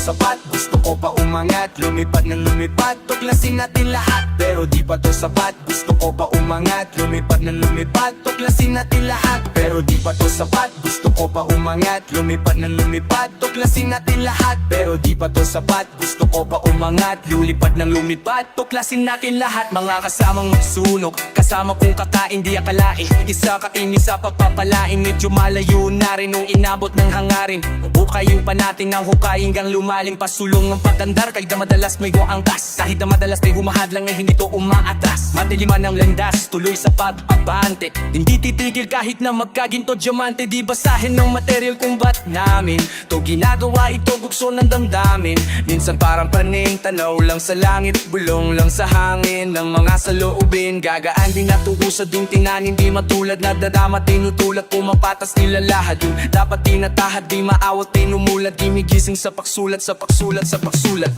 sapat, gusto ko pa umangat, lumipad ng lumipad, tuklasin natin lahat. Pero di pa to sapat, gusto ko pa umangat, lumipad ng lumipad, tuklasin natin lahat. Pero di pa to sapat, gusto ko pa umangat, lumipad ng lumipad, tuklasin natin lahat. Pero di pa to sapat, gusto ko pa umangat, lumipad ng lumipad, tuklasin natin lahat. Mga kasamang magsunog, kasama kong kakain di akalain, isa kain isa papapalain. Medyo malayo na rin nung inabot ng hangarin, hukayin pa natin ang hukayin gang lumalim. Pasulong ng pagandar kahit na madalas may angkas, kahit na madalas may humahadlang ay hindi to umaatras. Matiliman ang landas, tuloy sa pag-abante, hindi titigil kahit na magkaginto diamante. Di basahin ng material kung ba't namin to ginagawa, ito bukso ng damdamin. Minsan parang paning, tanaw lang sa langit, bulong lang sa hangin ng mga saloobin. Gagaan din natubo sa dintinan, hindi matulad na dadama tinutulak, pumapatas nila lahat. Yung dapat tinatahad, di maawat tinumulat, di migising sa pagsulat, sa pagsulat, sa pagsulat.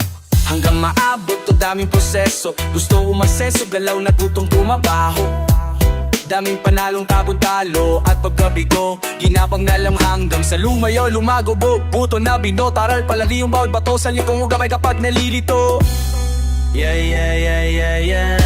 Hanggang maabot to daming proseso, gusto umaseso, galaw na tutong tumabaho. Daming panalong tabon-talo at pagkabigo, ginapang na lang hanggang sa lumayo, lumago, buto na bino, taral palali yung bawat bato, sa likong gamay kapag nalilito. Yeah, yeah, yeah, yeah, yeah.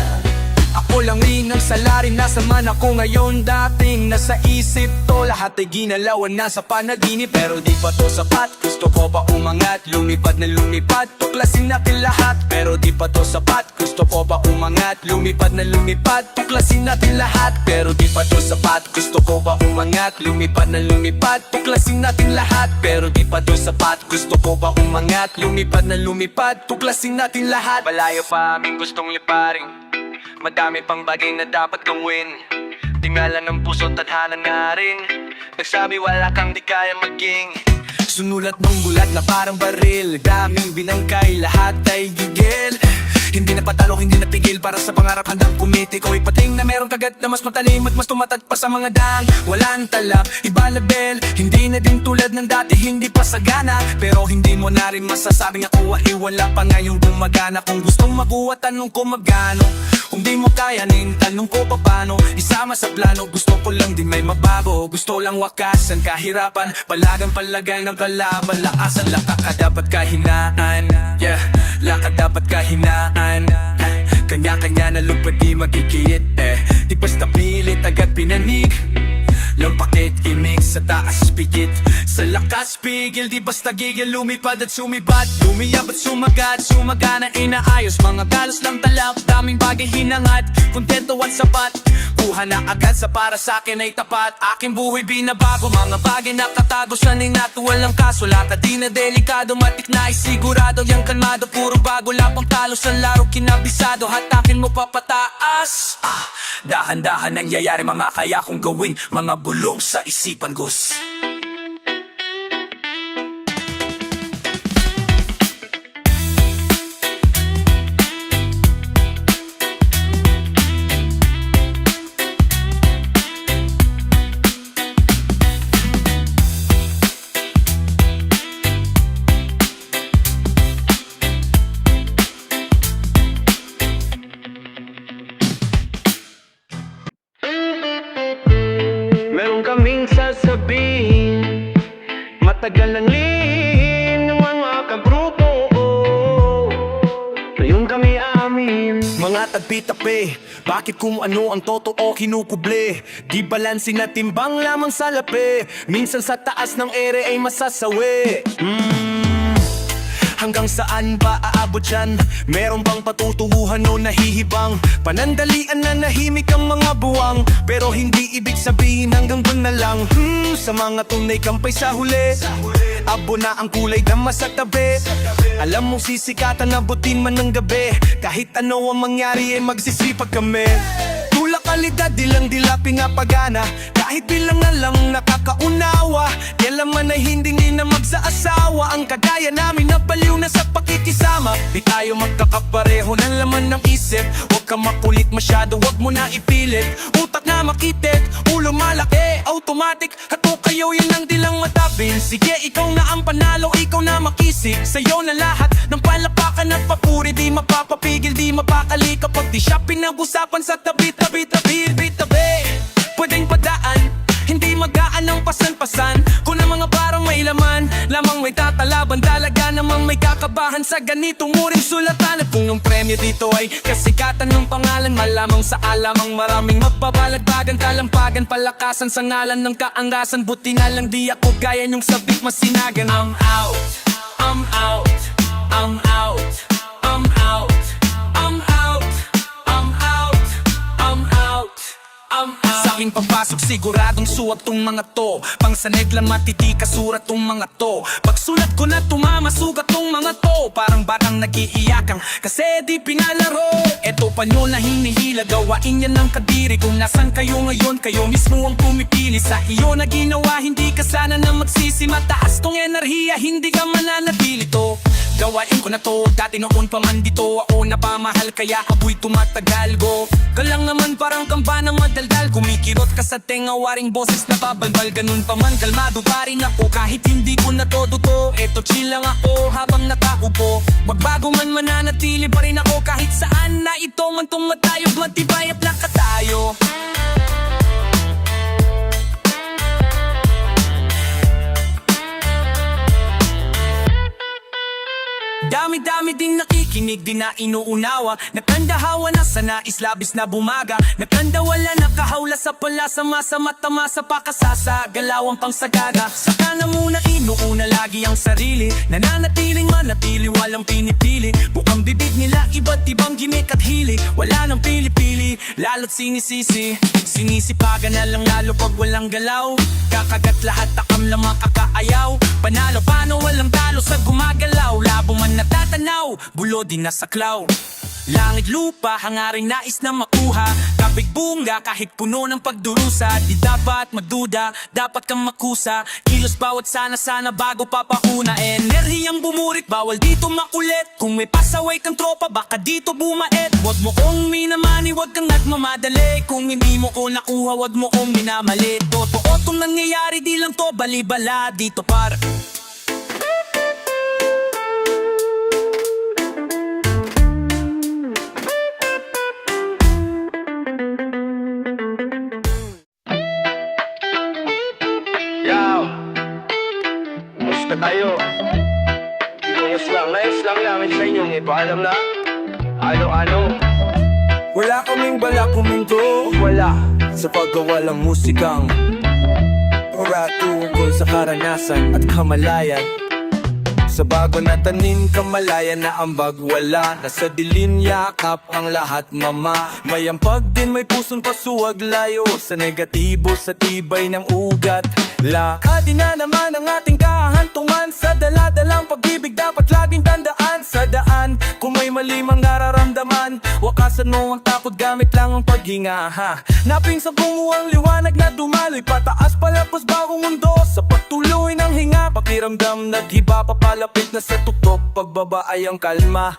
Ako lang rin ang salarin, nasa man ako ngayon, dating nasa isip to, lahat ay ginalawan na sa panaginip. Pero di pa to sapat, gusto ko pa umangat, lumipad na lumipad, tuklasin natin lahat. Pero di pa to sapat, gusto ko pa umangat, lumipad na lumipad, tuklasin natin lahat. Pero di pa to sapat, gusto ko pa umangat, lumipad na lumipad, tuklasin natin lahat. Pero di pa to sapat, gusto ko pa umangat, lumipad na lumipad, tuklasin natin lahat. Malayo pa aming gustong liparing, madami pang bagay na dapat gawin, tingalan ng puso, tadhana na rin nagsabi wala kang di kaya maging. Sunulat ng bulat na parang baril, daming binangkay, lahat ay gigil. Hindi na patalo, hindi na tigil, para sa pangarap handang kumiti. Ko ipating na merong kagat na mas matalim at mas tumatag pa sa mga dang. Walang talab, iba label, hindi na din tulad ng dati, hindi pa sagana. Pero hindi mo na rin masasabing ako ay wala pa ngayong gumagana. Kung gustong makuha, tanong ko magano. Kung di mo kayanin, tanong ko paano. Isama sa plano, gusto ko lang din may mabago. Gusto lang wakasan kahirapan, palagang palagay ng kalaban. Lakasan, lakad dapat kahinaan, yeah, lakad dapat kahinaan. Kanya-kanya na lupad di magkikit, di basta pilit agad pinanig. Lampakit, imig sa taas, pigit sa lakas, pigil, di basta gigil. Lumipad at sumibat, lumiyab at sumagat, sumagana, inaayos, mga galos lang talap. Daming bagay hinangat, kontento at sapat, kuha na agad sa para sa'kin ay tapat. Aking buhay binabago, mga bagay nakatago, sanay nato walang kaso. Lakad di na delikado, matik na isigurado, yang kalmado, puro bago, lapang talo sa laro, kinabisado, hatakin mo papataas. Dahan-dahan nangyayari, mga kaya kong gawin, mga bulong sa isipan, Gus. Meron kaming sasabihin, matagal ang lihim ng mga kagrupo, ngayon kami amin. Mga tagpi-tapi, bakit kung ano ang totoo kinukuble? Di balansin na timbang lamang sa lapi, minsan sa taas ng ere ay masasawi. Hanggang saan ba aabot yan? Meron bang patutuhuhan o nahihibang? Panandalian na nahimik ang mga buwang, pero hindi ibig sabihin hanggang doon na lang. Sa mga tunay kampay sa huli, abo na ang kulay dama sa tabi. Alam mong sisikatan, abutin man ng gabi, kahit ano ang mangyari ay magsisipag kami. Tulak kalidad, dilang dila pinapagana, kahit bilang na lang nakakaunawa. Kailanman ay hindi na magsaasawa, ang kagaya namin na baliw na sa pakikisama. Di tayo magkakapareho ng laman ng isip, huwag ka makulit masyado, huwag mo na ipilit. Utak na makitit, ulo malaki, automatic, hato kayo yan ang dilang matapin. Sige, ikaw na ang panalo, ikaw na makisig, sa'yo na lahat ng palapakan at papuri. Di mapapapigil, di mapakali kapag di siya pinag-usapan sa tabi-tabi. Pwedeng padaan, hindi magaan ang pasan-pasan, kung ang mga parang may laman, lamang may tatalaban, dalaga namang may kakabahan sa ganitong muring sulatan. At kung ang premyo dito ay kasikatan ng pangalan, malamang sa alamang maraming magbabalagbagan, talampagan, palakasan sa ngalan ng kaangasan. Buti na lang di ako gaya niyong sabik masinagan. I'm out, I'm out, I'm out, I'm out, I'm out, I'm out, I'm out, I'm out. Sa aking papasok siguradong suwag tong mga to, pang saneg lang matitika surat tong mga to. Pagsulat ko na tumama sugat tong mga to, parang batang nag-iiyakang kasi di pinalaro. Eto pa nyo na hinihila, gawain yan ng kadiri. Kung nasan kayo ngayon, kayo mismo ang pumipili. Sa iyo na ginawa, hindi ka sana na magsisi. Mataas tong enerhiya, hindi ka mananatili to. Gawain ko na to, dati noon pa man dito ako napamahal, kaya ako'y tumatagal go. Galang naman parang kamba ng madaldal, kumikirot ka sa tenga, waring boses na babalbal. Ganun pa man, kalmado pa rin ako kahit hindi ko na todo to. Eto chill lang ako habang nakaupo, magbago man mananatili pa rin ako kahit saan na ito man tumatayo. Matibay at laka tayo. Dami-dami ding nakikinig, di na inuunawa. Nakandahawa na sa nais, labis na bumaga. Nakandawala, nakahawla sa pala, sama-sama tama sa pakasasa, galawang pang sagada. Saka na muna inuuna lagi ang sarili, nananatiling manatili, walang pinipili. Bukang bibig nila, iba't ibang gimmick at hili. Wala nang pili-pili, lalo't sinisisi. Sinisipagan na lang lalo pag walang galaw. Kakagat lahat, takam lang makakaayaw. Panalo, paano walang talo sa gumagalaw. Labo man natatanaw, bulo din nasaklaw. Langit lupa, hangaring nais na makuha. Kapig bunga kahit puno ng pagdurusa. Di dapat magduda, dapat kang makusa. Kilos bawat sana bago papahuna. Enerhiyang bumurit, bawal dito makulit. Kung may pasaway kang tropa, baka dito bumait. Wag mo kong minamani, wag kang nagmamadali. Kung hindi mo ko nakuha, wag mo kong minamali. Totoo itong nangyayari, di lang to balibala. Dito para Gusto tayo. Ayos lang namin sa inyo. Paalam na. Ano. wala kaming balak kuminto, wala sa paggawa ng musikang para tungkol sa karanasan at kamalayan. Sa bago na tanim, kamalayan na ambag, wala na sa dilim, yakap ang lahat mama. Mayampag din, may pusong pasuwag, layo sa negatibo, sa tibay ng ugat. Lakadin na naman ang ating kahantungan, sa daladalang pag-ibig dapat laging tandaan. Sa daan, kung may mali mang nararamdaman, wakasan mo ang takot, gamit lang ang paghinga. Naping sa bumuang liwanag na dumaloy, pataas palapos bagong mundo, sa pagtuloy ng hinga. Pakiramdam naghiba, papalapit na sa tuktok, pagbaba ay ang kalma.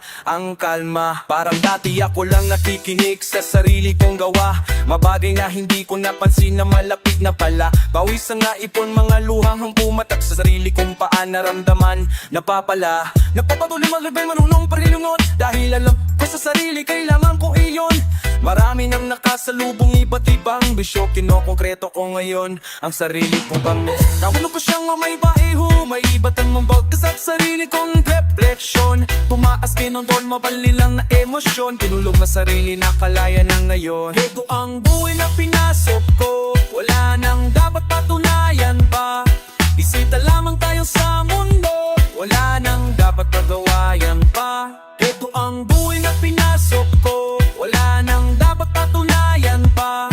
Parang dati ako lang nakikinig sa sarili kong gawa, mabagay na hindi ko napansin na malapit na pala. Bawis ang naipon, mga luhang pumatak sa sarili kong paan, naramdaman, napapala. Napapatuloy maglabay, marunong pa rin lunod, dahil alam ko sa sarili kailangan ko iyon. Marami nang nakasalubong, iba't ibang bisyo, kinokongkreto ko ngayon ang sarili ko bang nakuno ko siyang may baiho, may ibatan mong bagkas at sarili kong refleksyon. Tumaas kinondol, mabali lang na emosyon, tinulog na sarili na kalaya na ngayon. Ito ang buhay na pinasok ko, wala nang dapat patunayan pa. Bisita lamang tayo sa mundo, wala nang dapat pagawayan pa. Ito ang buhay na pinasok ko, wala nang dapat patunayan pa.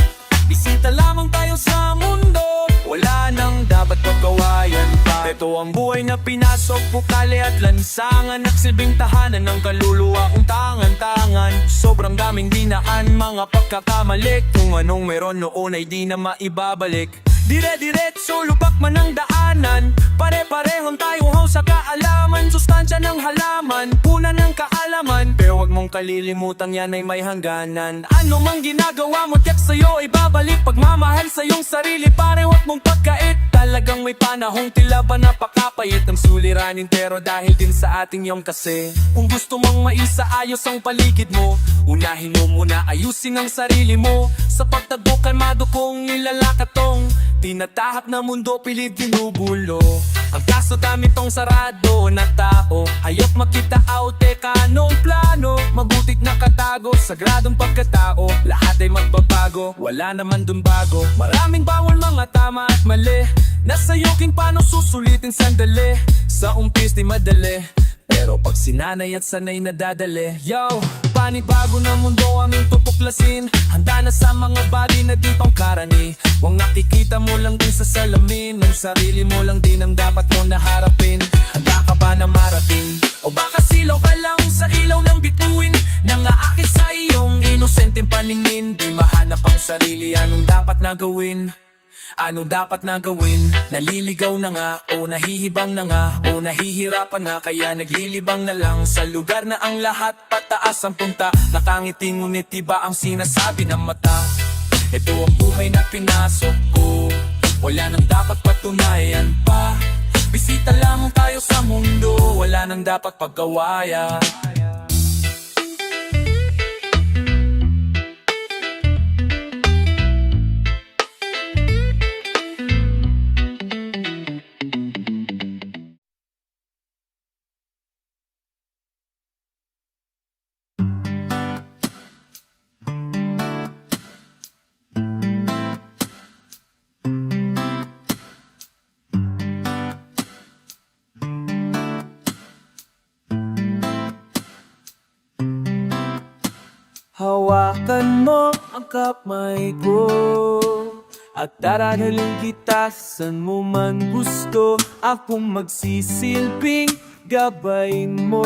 Bisita lamang tayo sa mundo, wala nang dapat pagawayan pa. Ito ang buhay na pinasok, bukali at lansangan, nagsilbing tahanan ng kaluluwa kong tangan-tangan. Sobrang daming dinaan, mga pagkakamali, kung anong meron noon ay di na maibabalik. Dire-diretso, lupak man ang daanan, pare-parehong tayo sa kaalaman. Sustansya ng halaman, puna ng kaalaman, pero wag mong kalilimutan yan ay may hangganan. Ano mang ginagawa mo, tiyak sa'yo ay babalik. Pagmamahal sa iyong sarili, pare wag mong pagkait. Talagang may panahong tila ba napakapayat ng suliranin, pero dahil din sa ating iyong kasi. Kung gusto mong maisaayos ang paligid mo, unahin mo muna ayusin ang sarili mo. Sa pagtagpo ka kalmado kong nilalakatong tinatahak na mundo, pilit ginugulo. Ang kaso dami tong sarado na tao, hayop makita teka anong plano. Mabutit nakatago, sagradong pagkatao, lahat ay magbabago, wala naman dun bago. Maraming bawal, mga tama at mali, nasa yoking paano susulitin sandali. Sa umpis di madali, pero pag sinanay at sanay nadadali. Yo, panibago na mundo aming tutuklasin, handa na sa mga bali na di pangkarani. Huwag nakikita mo lang din sa salamin, ang sarili mo lang din ang dapat mo naharapin. Handa ka ba na marating? O baka silaw ka lang sa ilaw ng bituin, nang aakit sa iyong inosenteng paningin. Di mahanap ang sarili, anong dapat na gawin? Ano dapat na gawin? Naliligaw na nga, o nahihibang na nga, o nahihirapan na, kaya naglilibang na lang sa lugar na ang lahat pataas ang punta. Nakangiti ngunit iba ang sinasabi ng mata. Ito ang buhay na pinasok ko, wala nang dapat patunayan pa. Bisita lang tayo sa mundo, wala nang dapat pagkawayan. Hawakan mo ang kamay ko at daranaling kita saan mo man gusto. Akong magsisilbing gabay mo.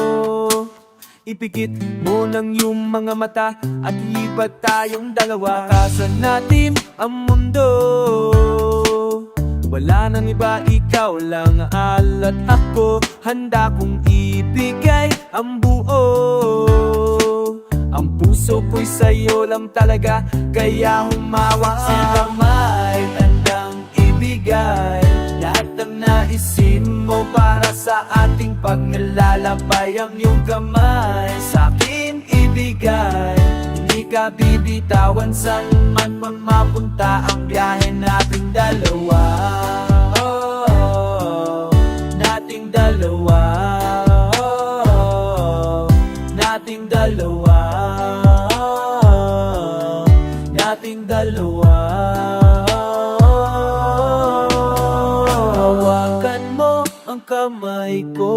Ipikit mo lang yung mga mata at lipat tayong dalawa. Takasan natin ang mundo, wala nang iba, ikaw lang at ako. Handa kong ibigay ang buo. Ang puso ko'y sa'yo lang talaga, kaya humawak sa kamay. Handang ibigay lahat ng naisin mo para sa ating pagnalalabay. Ang iyong kamay sa'kin ibigay, hindi ka bibitawan saan man mapunta ang biyahe nating dalawa. Nating dalawa, nating dalawa, nating dalawa. Hawakan mo ang kamay ko,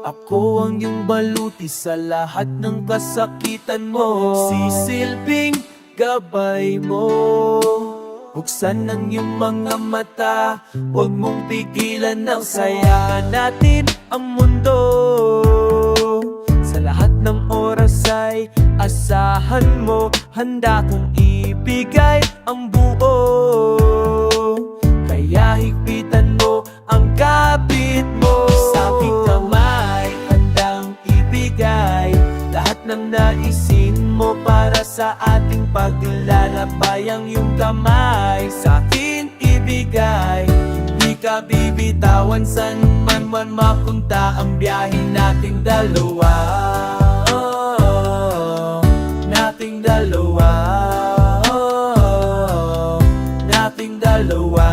ako ang iyong baluti sa lahat ng kasakitan mo. Sisilbing gabay mo, buksan ang iyong mga mata, huwag mong pigilan ang saya. Natin ang mundo, sa lahat ng oras ay asahan mo. Handa kong ibigay ang buo, kaya higpitan mo ang kapit mo. Sa aking kamay handang ibigay lahat ng naisin mo para sa ating paglalakbay. Ang iyong kamay sa'kin ibigay, hindi ka bibitawan saan man mapunta ang biyahe nating dalawa. Nating dalawa, nating dalawa,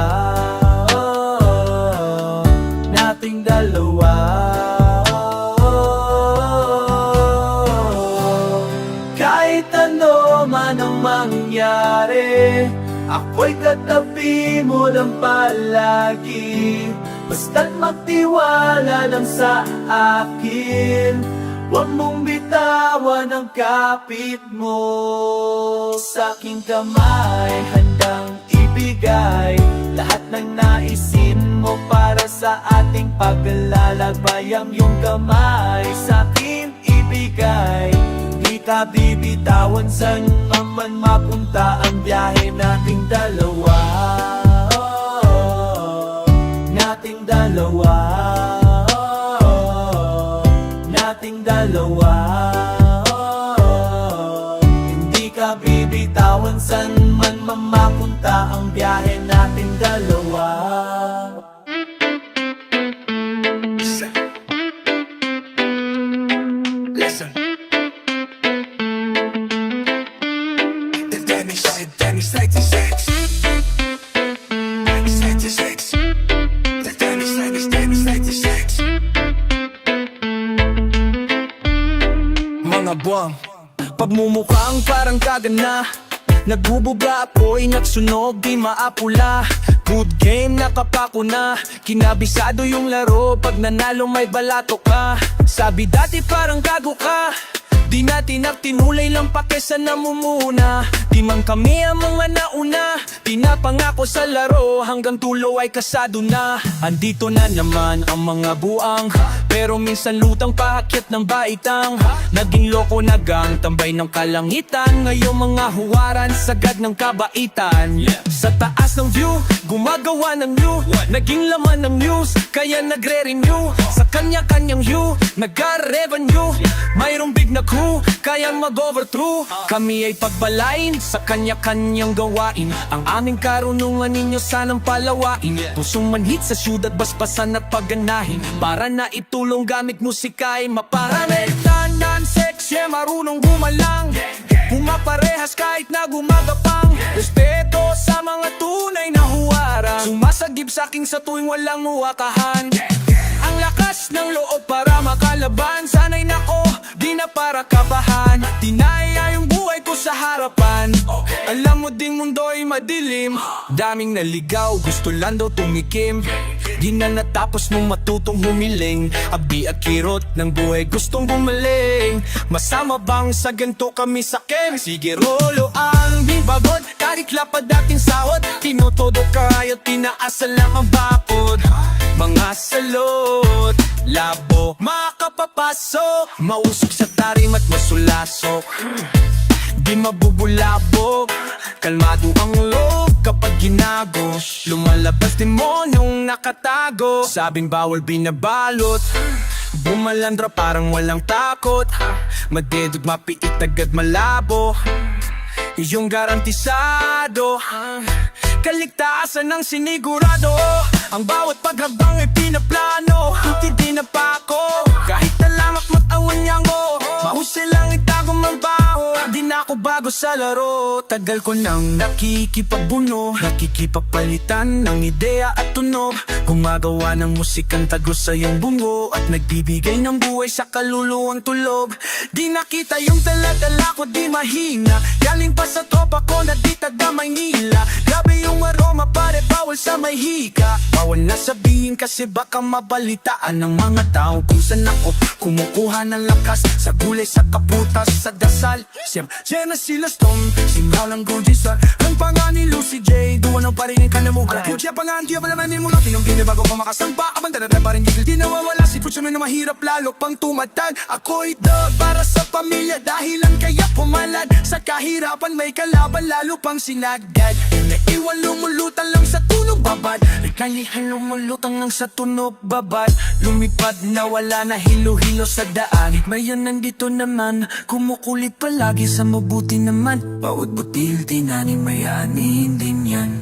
nating dalawa. Kahit ano man ang mangyari, ako'y katabi mo lang palagi. Basta't magtiwala lang sa akin, huwag mong bitawan ang kapit mo. Sa aking kamay handang ibigay lahat ng naisin mo para sa ating paglalakbay. Ang iyong kamay sa'kin ibigay, di ka bibitawan saan man mapunta ang biyahe nating dalawa. Nating dalawa, nating dalawa, hindi ka bibitawan saan man mapunta ang biyahe nating dalawa. Listen. Dennis 96 Dennis 96 Dennis 96 Mga buwang pagmumukhang parang kagana, nagbubuga apoy, nagsunog, di maapula. Good game, nakapako na. Kinabisado yung laro, pag nanalo may balato ka. Sabi dati parang gago ka, di natin tinulay lang pa kesa namumuna. Di man kami ang mga nauna, pinapangako sa laro hanggang tulo ay kasado na. Andito na naman ang mga buang, pero minsan lutang paakyat ng baitang. Naging loko na gang, tambay ng kalangitan. Ngayong mga huwaran, sagad ng kabaitan. Sa taas ng view, gumagawa ng new. Naging laman ng news, kaya nagre-renew. Sa kanya-kanyang hue, nagka-revenue. Mayroong big na crew, kaya mag-overthrow. Kami ay pagbalain sa kanya-kanyang gawain. Ang aming karunungan ninyo sanang palawain. Pusong manhit sa syudad, basbasan at pagganahin. Para na itulong gamit musika ay maparami. Tanan, seksye, marunong gumalang. Pumaparehas kahit na gumagapang. Respeto sa mga tunay na huwara. Sumasagip sa akin sa tuwing walang huwakahan. Ang lakas ng loob para makalaban. Sana'y nako, di na para kabahan. Dinaya yung buhay ko sa harapan. Alam mo ding mundo'y madilim. Daming naligaw, gusto lang daw tumikim. Di na natapos mong matutong humiling. Abi at kirot ng buhay gustong gumaling. Masama bang sa ganito kami sa kem? Sige rolo ang bibagod, kahit lapad dating sahod. Tinotodo kayo, tinaasa lang ang bakod. Mga salot, labo, makapapasok. Mausok sa tarim at masulasok. Di mabubulabog, kalmado ang loob kapag ginago. Lumalabas demonyong nakatago. Sabing bawal binabalot, bumalandra parang walang takot. Madedog, mapiit, agad malabo. Iyong garantisado, kaligtasan ng sinigurado. Ang bawat paghambang ay pinaplano. Hindi na pa ako, kahit talamak matawan niya ko. Mahusay lang itago mang baho. Di na ako bago sa laro. Tagal ko nang nakikipagbuno, nakikipagpalitan ng ideya at tunog. Gumagawa ng musikang tagos sa iyong bungo, at nagbibigay ng buhay sa kaluluwang tulog. Di nakita yung dala-dala ko, di mahina. Galing pa sa tropa ko na di taga Maynila. Grabe yung aroma, pare bawal sa may hika. Bawal na sabihin kasi baka mabalitaan ng mga tao kung saan ako kumukuha ng lakas. Sa gulay, sa kaputas, sa dasal. Siya na sila Stone, singaw ng Gojisar. Ang pangalan Lucy J, duwa ng parinig ka na mukha. Kutya pangalan, diya pala namin mula. Tinong binibago ko makasampa, abang darating pa rin di nawawala. Si Pucho na mahirap lalo pang tumatag. Ako'y dog para sa pamilya, dahilan kaya pumalad. Sa kahirapan may kalaban, lalo pang sinagad. Naiwan lumulutan lang sa tunog babad. Rekalihan lumulutang lang sa tunog babad. Lumipad na wala na hilo-hilo sa daan. Mayan nandito naman, kumukulit palagi sa mabuti naman. Bawat butil tinanin mayanin din yan.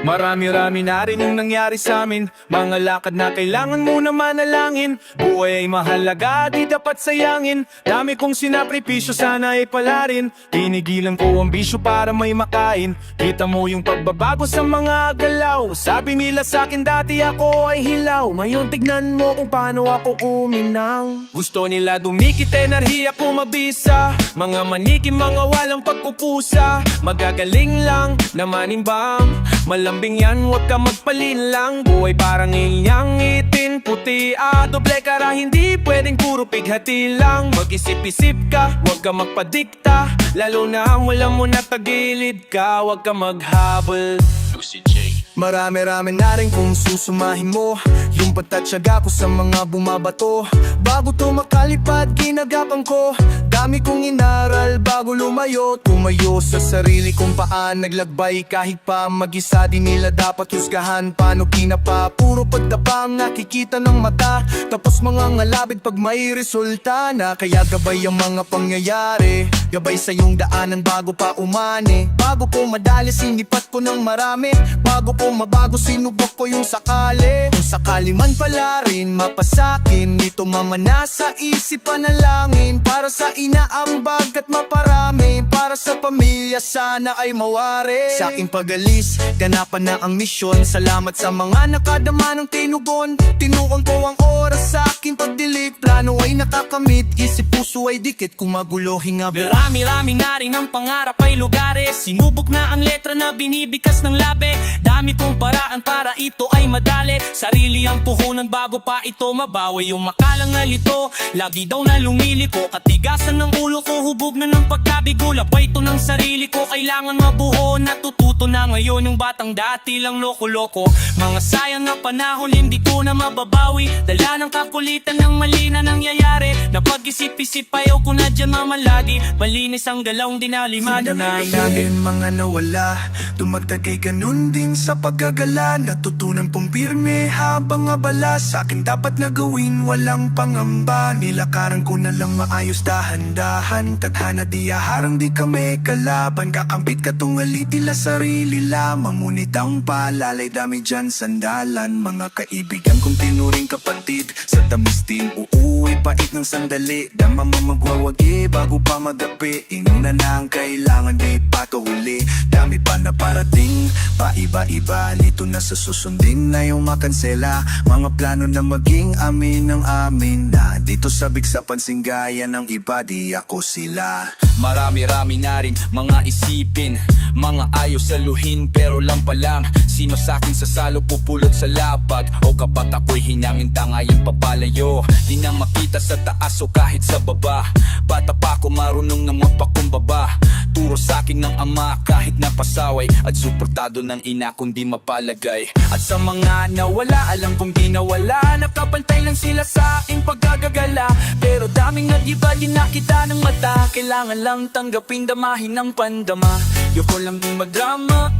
Marami-rami na rin yung nangyari sa amin. Mga lakad na kailangan mo na manalangin. Buhay ay mahalaga, di dapat sayangin. Dami kong sinakripisyo, sana ay pala rin. Tinigilan ko ang bisyo para may makain. Kita mo yung pagbabago sa mga galaw. Sabi nila sa'kin dati ako ay hilaw. Ngayon tignan mo kung paano ako uminaw. Gusto nila dumikit, enerhiya ko mabisa. Mga maniki, mga walang pagkukusa. Magagaling lang naman imbang. Malambing yan, huwag ka magpalinlang. Buhay parang inyang itin, puti doble kara, hindi pwedeng puro pighati lang. Mag-isip-isip ka, huwag ka magpadikta. Lalo na wala mo na tagilid ka, huwag ka maghabol. Lucy J. Marami-rami na rin kung susumahin mo yung patatsaga ko sa mga bumabato. Bago to makalipad, ginagapang ko. Dami kong inaral bago lumayo. Tumayo sa sarili kong paan, naglagbay kahit pa mag-isa. Di nila dapat husgahan, paano pinapa. Puro pagdapa ang nakikita ng mata. Tapos mga ngalabid pag may resulta na. Kaya gabay ang mga pangyayari, gabay sa iyong daanan bago pa umani. Bago ko madali, sinipat ko ng marami. Bago ko mabago, sinubok ko yung sakali. Kung sakali man pala rin mapasakin, ito mamana sa isip panalangin. Para sa inaambag at maparami, para sa pamilya sana ay mawari. Sa aking pag-alis, ganapan na ang misyon. Salamat sa mga nakadama ng tinugon. Tinuon ko ang oras sa aking pagdilig. Plano ay nakakamit, isip puso ay dikit. Kung magulo, hinga Marami-rami na rin ang pangarap ay lugares. Sinubok na ang letra na binibikas ng labi. Dami kong paraan para ito ay madali. Sarili ang puhunan bago pa ito mabawi. Yung makalangal ito, lagi daw na lumiliko. Katigasan ng ulo ko, hubog na ng pagkabigo. Labay ito ng sarili ko, kailangan mabuo. Natututo na ngayon yung batang dati lang loko-loko. Mga sayang na panahon, hindi ko na mababawi. Dala ng kakulitan ng mali na nangyayari. Napag-isip-isip ayaw ko na dyan mamalagi. Malinis ang galawang dinalimado na natin mga nawala. Tumagtag kay ganun din sa paggagala. Natutunan pong pirme habang abala. Sa akin dapat na gawin, walang pangamba. Nilakaran ko na lang maayos dahan-dahan. Tadhana di aharang di kami kalaban. Kakampit katungali tila sarili lamang. Ngunit ang palalay dami dyan sandalan. Mga kaibigan kong tinuring kapatid. Sa tamis din uuwi pait ng sandali. Dama magwawagi bago pa magabi. Inuna na ang kailangan di patuhuli. Dami pa na parating, paiba-iba. Nito na sa susundin na yung makansela. Mga plano na maging amin ng amin na. Dito sabik sa pansinggayan ng iba, di ako sila. Marami-rami na rin mga isipin, mga ayos saluhin pero lang pa lang. Sino sa'kin sasalo pupulot sa lapag. O kapat ako'y hinangin tangayang papalayo. Di na makita sa taas o kahit sa baba. Bata pa ako marunong ng magpakumbaba. Turo sa'kin ng ama kahit napasaway. At suportado ng ina kundi mapalagay. At sa mga nawala, alam kong di nawala. Nakapantay lang sila sa aking paggagagala. Pero daming nag-iba din nakita ng mata. Kailangan lang tanggapin, damahin ng pandama. Yoko lang din madrama,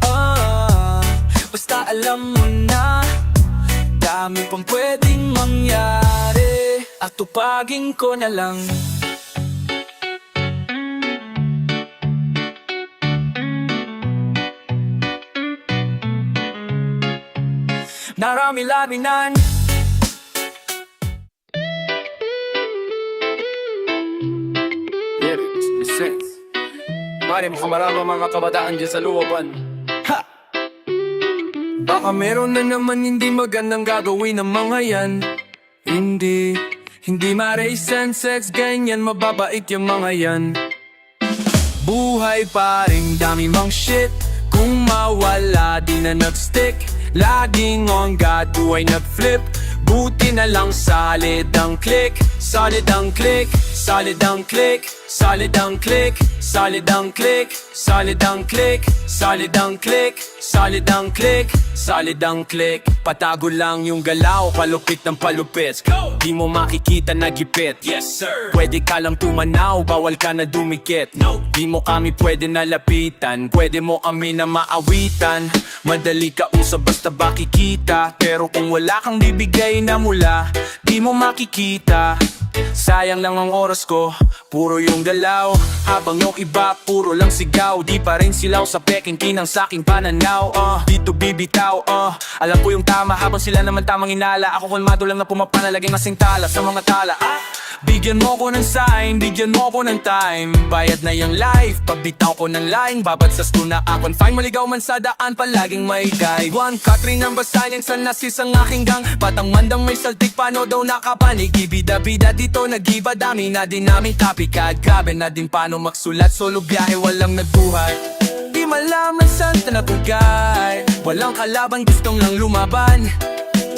basta alam mo na dami pang pwedeng mangyari. At tupagin ko na lang. Narami-laminan. Mari mo kamarama mga kabataan dyan sa luwaban. Ha! Baka meron na naman hindi magandang gagawin ng mga yan. Hindi ma-race and sex, ganyan mababait yung mga yan. Buhay pa rin dami mang shit. Kung mawala di na nag-stick. Laging on God, buhay nag-flip. Buti na lang solid ang click. Solid ang click. Solid ang click. Solid ang click. Solid ang click. Solid ang click. Solid ang click. Solid ang click. Solid ang click. Patago lang yung galaw, palupit ng palupit. Di mo makikita na gipit. Yes sir. Pwede ka lang tumanaw, bawal ka na dumikit. No. Di mo kami pwede nalapitan. Pwede mo kami na maawitan. Madali ka usap basta makikita. Pero kung wala kang bibigay na mula, di mo makikita. Sayang lang ang oras ko, puro yung galaw. Habang yung iba, puro lang sigaw. Di pa rin silaw sa peking kinang saking pananaw. Dito bibitaw, alam ko yung tama. Habang sila naman tamang inala. Ako kalmado lang na pumapanalaging asing tala sa mga tala. Bigyan mo ko ng sign, bigyan mo ko ng time. Bayad na yung life, pagbitaw ko ng line. Babadsas ko na akon, fine maligaw man sa daan. Palaging may guide. One cut rin ang basayan sa nasis ang aking gang. Batang mandang may saltik, paano daw nakapanig. Ibida-bida dito, nag-iba dami na din namin copycat. Grabe na din paano magsulat, solo biyahe walang nagbuhat. Di malaman saan natugay. Walang kalaban, gustong lang lumaban.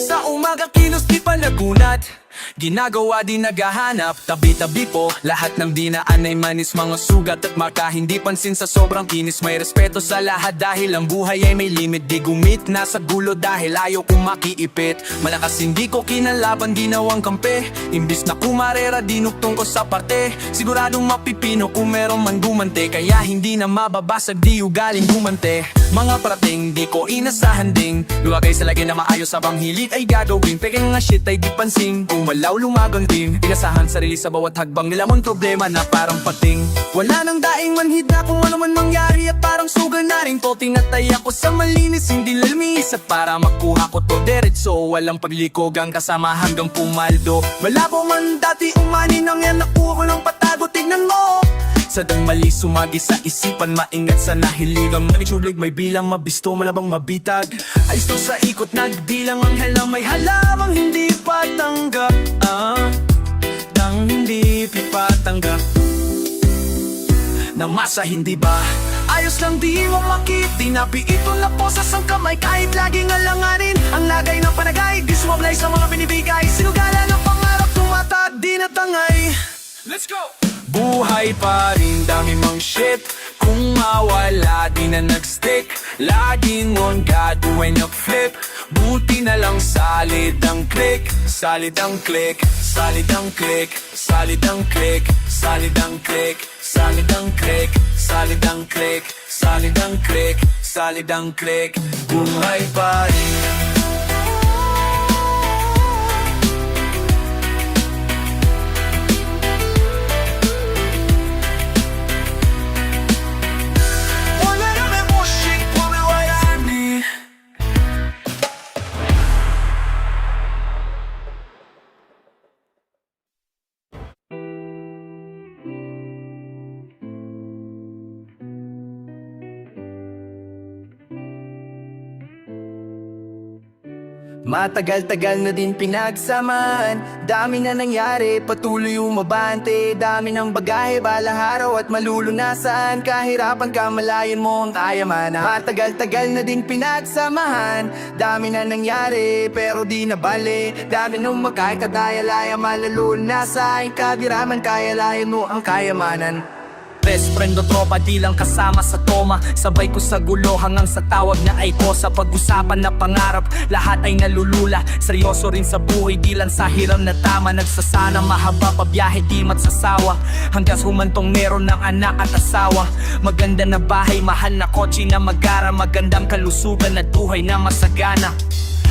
Sa umaga kilos di pa nagunat. ginagawa di naghahanap. Tabi-tabi po, lahat ng dinaan ay manis. Mga sugat at marka, hindi pansin sa sobrang kinis. May respeto sa lahat dahil ang buhay ay may limit. Di gumit, nasa gulo dahil ayaw kong makiipit. Malakas hindi ko kinalaban, ginawang kampe. Imbis na kumarera, dinuktong ko sa parte. Siguradong mapipino kung meron man gumante. Kaya hindi na mababasag, di ugaling gumante. Mga parating, di ko inasahan ding luwagay sa lagi na maayos, habang hilit ay gagawin. Peke nga shit ay di pansin, umalaw lumagang din. Inasahan sarili sa bawat hagbang nila, mong problema na parang pating. Wala nang daing manhid na kung ano man mangyari, at parang sugal na rin to. Tinatay ako sa malinis, hindi lalmis. At para makuha ko to diretso, walang paglikogang kasama hanggang pumaldo. Malabo man dati umani nang yan, nakuha ko ng patago, tignan mo. Sa mali sumagi sa isipan, maingat sa nahiligang. Manitsulig may bilang, mabisto malabang mabitag. Ayos to sa ikot, nagbilang ang halang. May halamang hindi patanggap, nang hindi patanggap na masa, hindi ba? Ayos lang di mo makiti, napiito na po sa sangkamay. Kahit laging alanganin ang lagay ng panagay, di sumablay sa mga binibigay. Sinugala ng pangarap, tumata di natangay. Let's go! Buhay pa rin, dami mang shit. Kung mawala, di na nag-stick. Laging on God, buhay nag-flip. Buti na lang salid ang click. Salid ang click, salid ang click. Salid ang click, salid ang click. Salid ang click, salid ang click. Salid ang click, salid ang click. Buhay pa rin. Matagal-tagal na din pinagsamaan, dami na nangyari, patuloy umabante. Dami ng bagay, balang araw at malulunasan. Kahirapan ka, malayan mo ang kayamanan. Matagal-tagal na din pinagsamahan, dami na nangyari, pero di na bale. Dami nung magkakadaya-laya, malulunasan. Kabiraman, kaya-layan mo ang kayamanan. Best friend o tropa, di lang kasama sa toma. Sabay ko sa gulo hanggang sa tawag na ay ko. Sa pag-usapan na pangarap, lahat ay nalulula. Seryoso rin sa buhay, di lang sa hiram na tama. Nagsasana, mahaba pa biyahe, di matsasawa. Hanggang humantong meron ng anak at asawa. Maganda na bahay, mahal na kotse na magara. Magandang kalusugan at buhay na masagana.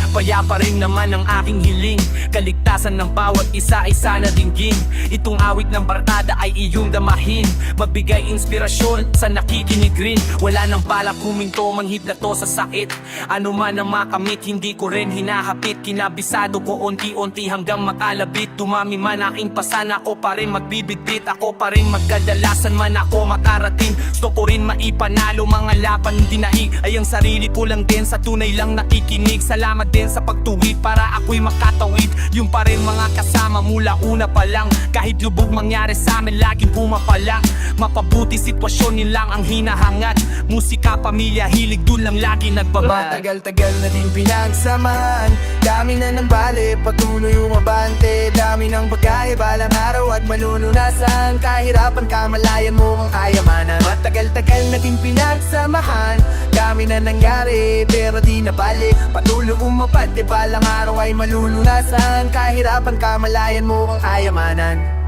Payapa rin naman ang aking hiling, kaligtasan ng bawat isa ay sana dinggin. Itong awit ng barkada ay iyong damahin, magbigay inspirasyon sa nakikinig rin. Wala nang balak huminto, manghid na to sa sakit. Ano man ang makamit, hindi ko rin hinahapit. Kinabisado ko unti-unti hanggang makalabit. Tumami man aking pasan, ako pa rin magbibitbit. Ako pa rin magkadalasan man ako makarating. Gusto ko rin maipanalo mga laban dinaig. Ay ang sarili ko lang din, sa tunay lang nakikinig. Salamat din sa pagtuwid para ako'y makatawid. Yung pa rin mga kasama mula una pa lang. Kahit lubog mangyari sa amin, laging pumapalang. Mapabuti sitwasyon yun lang ang hinahangat. Musika, pamilya, hilig dun lang lagi nagbabat. Matagal-tagal na din pinagsamaan, dami na ng bale, patuloy umabante. Dami ng bagay, balang araw at malununasan. Kahirapan ka, malayan mo ang kayamanan. Matagal-tagal na din pinagsamahan, dami na nangyari, pero di na balik. Patuloy umapat, di balang araw ay malulunasan. Kahirapan ka, malayan mo ang kayamanan.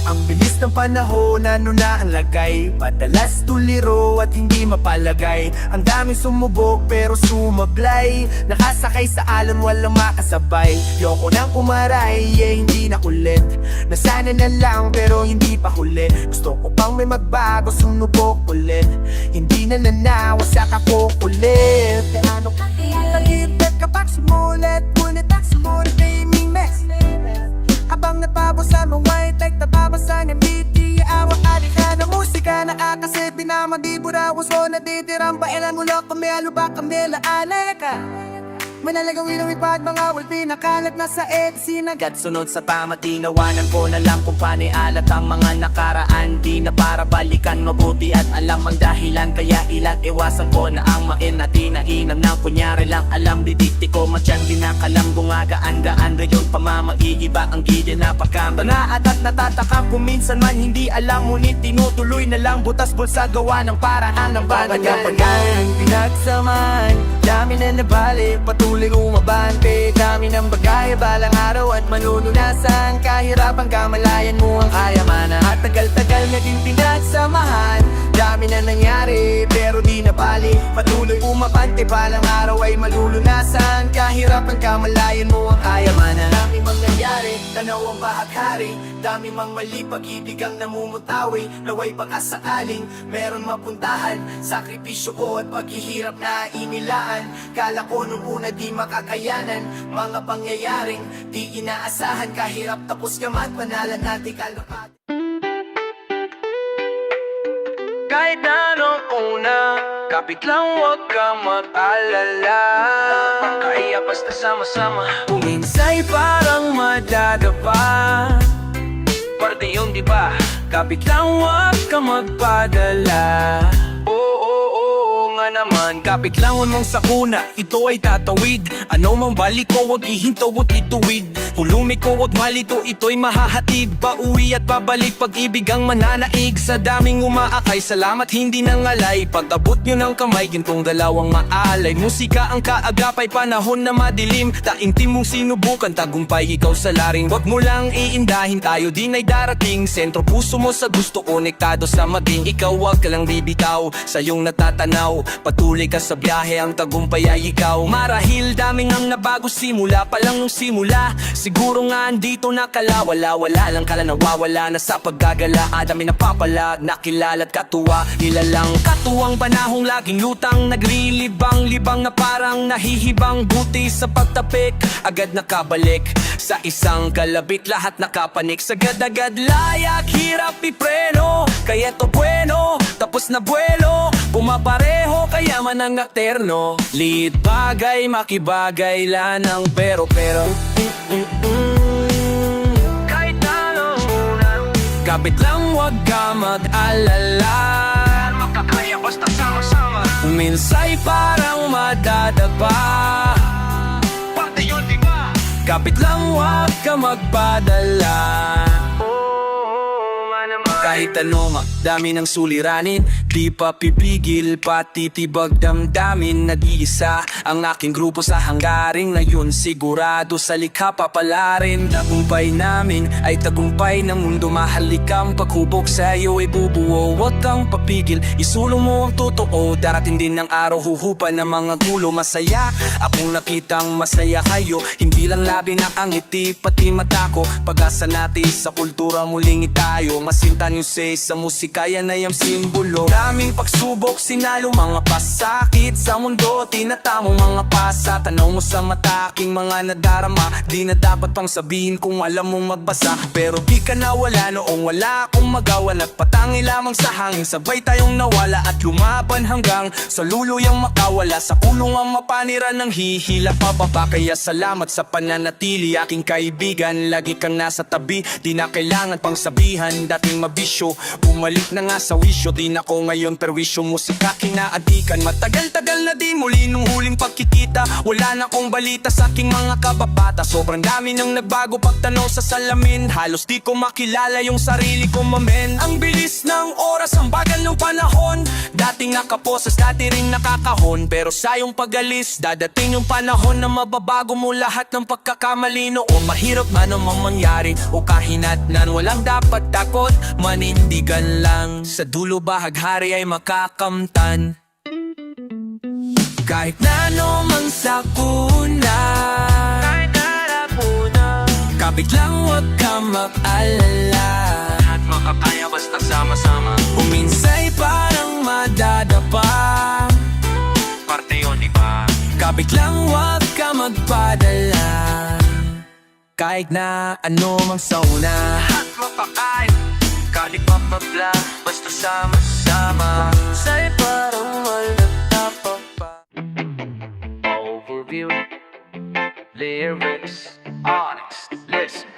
Ang bilis ng panahon, ano na ang lagay? Padalas tuliro at hindi mapalagay. Ang daming sumubok pero sumablay. Nakasakay sa alon, walang makasabay. Yoko nang kumaray, hindi na kulit. Nasana na lang pero hindi pa huli. Gusto ko pang may magbago, sumubok ulit. Hindi na nanawa sa kakukulit. Ano kahit kapag sumulit, ngunit ang sumulit ay may mess. Habang napabos sa mga white like nababasa ng BT. Awa adika na musika na akasit. Binamagibura, waso na titirang. Bailan mo lang kami, alubak kami, laala ka. Manalagawin lumipad, mga walpi nakalat na sa EDSA. Agad sunod sa tama, tinawanan ko na lang kung paano alat ang mga nakaraan. Di na para balikan mabuti at alam ang dahilan. Kaya ilan iwasan ko na ang main na tinainam ng kunyari lang alam. Didikti ko matyan dinakalam gumagaan-gaan rayon pamamaiiba ang gilid na pagkamba. Naat at natataka kung minsan man hindi alam, ngunit tinutuloy na lang butas bulsa gawa ng paraan ng Pagkapagan, pinagsamahan, dami na nabalik, patuloy umabante. Dami ng bagay, balang araw at manununasan. Kahirapan kamalayan mo ang kayamanan. At tagal-tagal na din pinagsamahan, dami na nangyari, pero di na bali. Patuloy umabante, balang araw ay malulunasan. Kahirapan kamalayan mo ang kayamanan. Dami mang nangyari, tanaw ang bahaghari. Dami mang mali, pag-ibig ang namumutawi. Naway baka sakaling meron mapuntahan. Sakripisyo ko at paghihirap na inilaan. Kala ko nung una di makakayanan. Mga pangyayaring di inaasahan. Kahirap tapos kamat, panalan natin kalapat. Kahit anong una, kapit lang huwag ka mag-alala. Kaya basta sama-sama, uminsay parang madadapa. Parte yun diba, kapit lang huwag ka magpadala. Oo nga naman, kapit lang mong sakuna, ito ay tatawid. Ano mang balik ko, wag ihinto at ituwid. Kung lumiko at malito, ito'y mahahatid. Pauwi at babalik, pag-ibig ang mananaig. Sa daming umaakay, salamat hindi nangalay. Pag-abot nyo ng kamay, gintong dalawang maalay. Musika ang kaagapay, panahon na madilim. Taimtim mong sinubukan, tagumpay ikaw sa laring. Wag mo lang iindahin, tayo din ay darating. Sentro puso mo sa gusto, konektado sa maging. Ikaw wag ka lang bibitaw, sa iyong natatanaw. Patuloy ka sa biyahe, ang tagumpay ay ikaw. Marahil daming ang nabago, simula pa lang nung simula. Siguro nga andito na kala, wala lang kala nawawala na sa paggagala. Dami na papalag, nakilala at katuwa. Nilalang katuwang panahong laging lutang. Nagrilibang-libang na parang nahihibang. Buti sa pagtapik, agad nakabalik. Sa isang kalabit lahat nakapanik. Sagad-agad layak, hirap ipreno. Kaya to bueno, tapos na buwelo. Pumapareho, kaya man ang akterno. Liit bagay, makibagay lang ng pero. Kahit anong una, kapit lang wag ka mag-alala. Makakaya basta sama-sama, uminsay parang madadapa. Parte yun diba, kapit lang wag ka magpadala. Kahit ano dami ng suliranin, di pa pipigil, pati tibag damdamin. Nag-iisa ang aking grupo sa hanggaring na yun. Sigurado sa likha papalarin. Tagumpay namin ay tagumpay ng mundo. Mahalikang paghubog sa'yo ay bubuo. Huwag kang papigil, isulong mo ang totoo. Darating din ng araw, huhupan ng mga gulo. Masaya akong nakitang masaya kayo. Hindi lang labi na ang ngiti, pati mata ko. Pag-asa natin sa kultura muling itayo. Masinta yung say sa musika, yan ay ang simbolo. Daming pagsubok, sinalo mga pasakit sa mundo. Tinatamong mga pasa, tanaw mo sa mata, aking mga nadarama. Di na dapat pang sabihin kung alam mong magbasa. Pero di ka nawala noong wala akong magawa. Nagpatangi lamang sa hangin, sabay tayong nawala. At lumaban hanggang sa luluyang makawala. Sa kulungang mapaniran ng hihila pababa. Kaya salamat sa pananatili, aking kaibigan. Lagi kang nasa tabi, di na kailangan pang sabihan. Dating mabisyo, bumalik na nga sa wisyo. Di na ko ngayon perwisyo, musika kinaadikan. Matagal-tagal na di muli nung huling pagkikita. Wala na kong balita sa aking mga kababata. Sobrang dami nang nagbago pagtanaw sa salamin. Halos di ko makilala yung sarili ko, mamen. Ang bilis ng oras, ang bagal ng panahon. Dating nakaposes, dati rin nakakahon. Pero sa iyong pag-alis, dadating yung panahon na mababago mo lahat ng pagkakamali noon. Mahirap man namang mangyari o kahinatnan, walang dapat takot, manindigan lang. Sa dulo bahaghari ay makakamtan. Kahit na ano mang sakuna, kapit lang wag ka mag-alala. At makakaya basta sama-sama, uminsay parang madadapa. Parte yun diba, kapit lang wag ka magpadala. Kahit na ano mang sauna, at mapakain, kahit mapabla, basta sama-sama, uminsay parang madadapa. Overview. lyrics, honest, listen,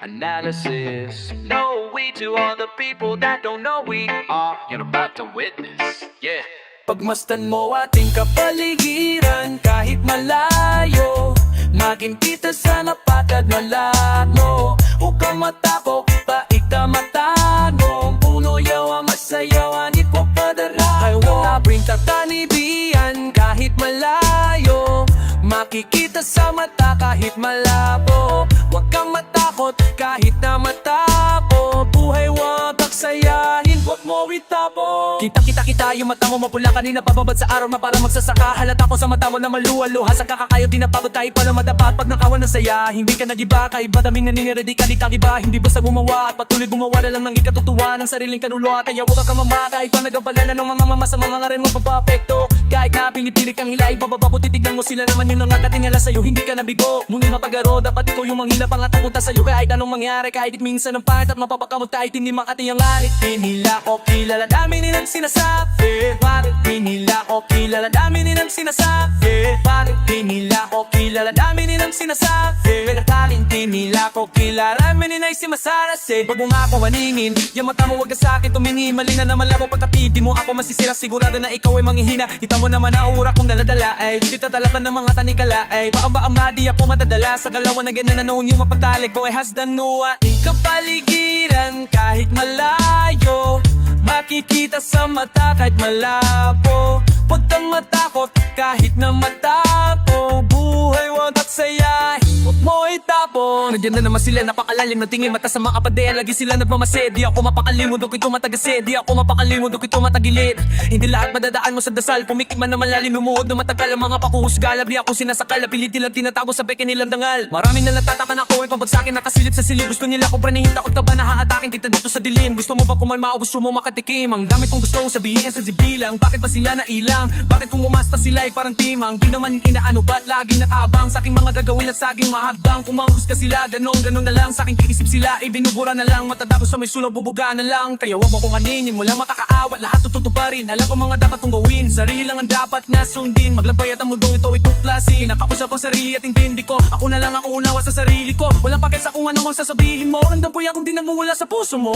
analysis. No, we to all the people that don't know we are. You're about to witness, yeah. Pagmasdan mo ating kapaligiran kahit malayo, maging kita sa napatad na lano. Huwag kang matakot, paig na matanong. Puno yaw ang masayawan, ito padarayo. Bring tatanibian kahit malayo, makikita sa mata kahit malabo. Huwag kang matakot kahit na matapo. Buhay wag aksayahin, huwag mo itapo. Kita yung mata mo mapula kanina pababad sa araw na para magsasaka. Halata ko sa mata mo na maluwa-luha. Sa kakakayo di napagod tayo pala madapat. Pag nakawan ng saya, hindi ka nagiba. Kaiba daming naniniredy ka, di tagiba. Hindi basta gumawa at patuloy gumawa na lang ng ikatutuwa ng sariling kanuluwa. Kaya huwag ka mamama kahit pa nagabala na ng mga mama sa mga rin mo papapekto. Kahit na pinipili kang hilay, bababa titignan mo sila naman yung nangakatingala sa'yo. Hindi ka nabigo, ngunit mapagaro. Dapat ikaw yung manghila pangatapunta sa'yo. Kahit anong mangyari, kahit minsan ang pangit at mapapakamot kahit hindi makatiyang ngalit. Di nila ko kilala, dami nilang sinasabi. Bakit di nila ko kilala, dami nilang sinasabi. Bakit di nila ko kilala, dami nilang sinasabi. Pinakarin di nila ko kilala, dami nilang simasarasi. Huwag mo nga ako maningin, yung mata mo wag ka sa'kin tumingin. Mali na naman labo pagkapiti mo ako masisira. Sigurado na ikaw ay manghihina. Kita mo naman na ura kong daladala ay dito talapan ng mga tanikala ay baka di ako matadala sa galawan na ganyan na noon yung mapagtalik. Boy has done no kapaligiran kahit malayo, makikita sa mata kahit malabo. Huwag kang matakot kahit na matapo. Buhay wag aksayahin, huwag mo itapon. Nandiyan na naman sila, napakalalim ng tingin mata sa mga kapadean. Lagi sila nagmamasid, di ako mapakalimod. Huwag ito matagasid, di ako mapakalimod. Huwag ito matagilid. Hindi lahat madadaan mo sa dasal. Pumikit man na malalim, lumuhod na matagal. Ang mga pakuhusgalab, di ako sinasakal. Pilit nilang tinatago sa beke nilang dangal. Marami na natataka na ako ay pabagsakin, nakasilip sa silip. Gusto nila ko pranihin, takot ka ba na haatakin kita dito sa dilim? Gusto mo ba kumalma o gusto mo makatikim? Ang dami kong gusto sabihin sa zibilang. Bakit ba sila nailang? Bakit kung umasta sila ay parang timang? Di naman inaano ba't lagi nakabang sa aking mga gagawin at sa aking mahadbang? Kung manghusga sila, ganon na lang. Sa aking kiisip sila, ibinubura na lang. Matadako sa may sulang, bubuga na lang. Kaya wag mo kong aninin, wala makakaawat. Lahat tututuparin, alam ko mga dapat kong gawin. Sarili lang ang dapat na sundin. Maglabay at ang mundong ito ituklasin. Nakakusap ang sarili at intindi ko. Ako na lang ako unawa sa sarili ko. Walang pakit sa kung ano ang sasabihin mo. Andam ko yan kung di nagmumula sa puso mo.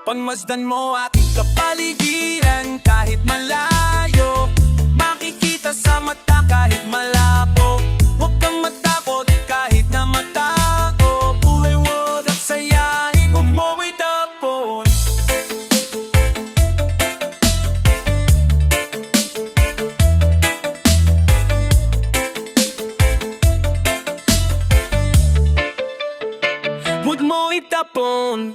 Pagmasdan mo aking kapaligiran kahit malayo, makikita sa mata kahit malabo. Huwag kang matakot kahit na matago. Buhay wag aksayahin, huwag mo itapon. Huwag mo itapon.